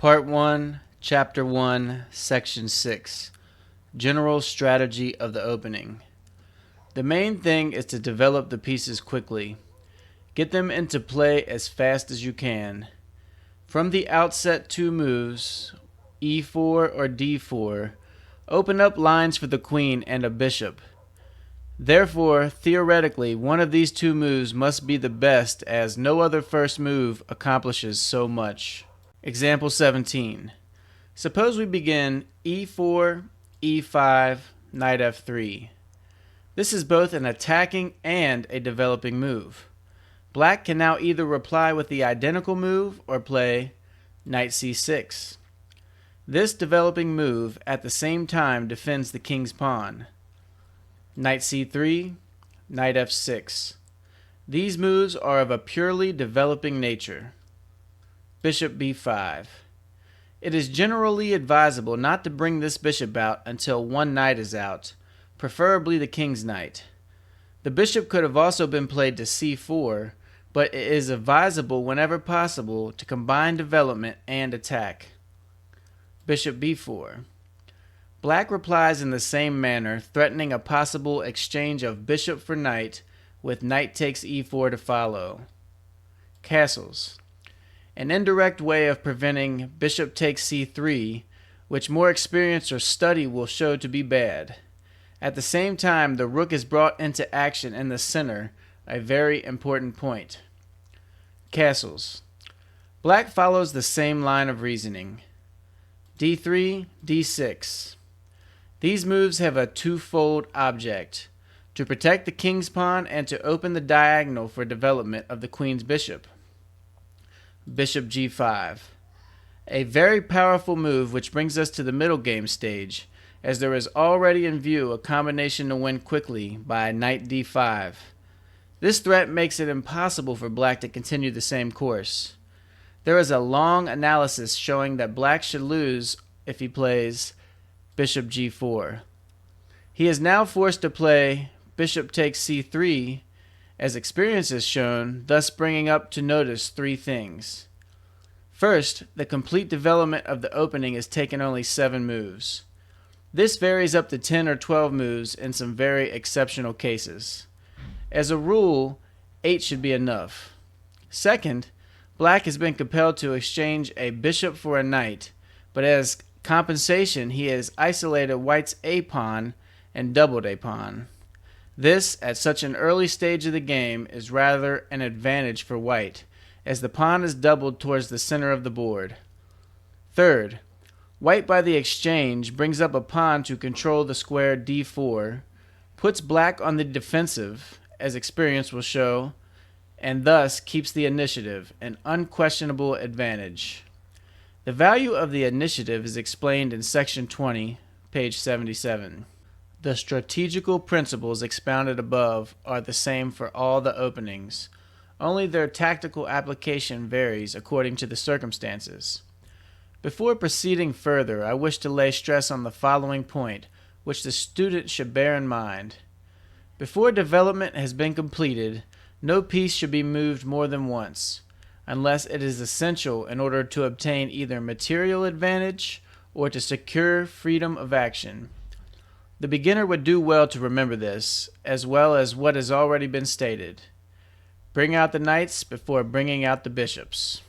Part 1, Chapter 1, Section 6. General Strategy of the Opening. The main thing is to develop the pieces quickly. Get them into play as fast as you can. From the outset, two moves, e4 or d4, open up lines for the queen and a bishop. Therefore, theoretically, one of these two moves must be the best, as no other first move accomplishes so much. Example 17. Suppose we begin e4, e5, knight f3. This is both an attacking and a developing move. Black can now either reply with the identical move or play knight c6. This developing move at the same time defends the king's pawn. Knight c3, knight f6. These moves are of a purely developing nature. Bishop b5. It is generally advisable not to bring this bishop out until one knight is out, preferably the king's knight. The bishop could have also been played to c4, but it is advisable whenever possible to combine development and attack. Bishop b4. Black replies in the same manner, threatening a possible exchange of bishop for knight, with knight takes e4 to follow. Castles. An indirect way of preventing bishop takes c3, which more experience or study will show to be bad. At the same time, the rook is brought into action in the center, a very important point. Castles. Black follows the same line of reasoning. d3, d6. These moves have a twofold object: to protect the king's pawn and to open the diagonal for development of the queen's bishop. Bishop g5. A very powerful move which brings us to the middle game stage, as there is already in view a combination to win quickly by knight d5. This threat makes it impossible for black to continue the same course. There is a long analysis showing that black should lose if he plays bishop g4. He is now forced to play bishop takes c3, as experience has shown, thus bringing up to notice three things. First, the complete development of the opening is taken only 7 moves. This varies up to 10 or 12 moves in some very exceptional cases. As a rule, 8 should be enough. Second, black has been compelled to exchange a bishop for a knight, but as compensation he has isolated white's a pawn and doubled a pawn. This, at such an early stage of the game, is rather an advantage for white, as the pawn is doubled towards the center of the board. Third, white by the exchange brings up a pawn to control the square d4, puts black on the defensive, as experience will show, and thus keeps the initiative, an unquestionable advantage. The value of the initiative is explained in Section 20, page 77. The strategical principles expounded above are the same for all the openings, only their tactical application varies according to the circumstances. Before proceeding further, I wish to lay stress on the following point, which the student should bear in mind. Before development has been completed, no piece should be moved more than once, unless it is essential in order to obtain either material advantage or to secure freedom of action. The beginner would do well to remember this, as well as what has already been stated. Bring out the knights before bringing out the bishops.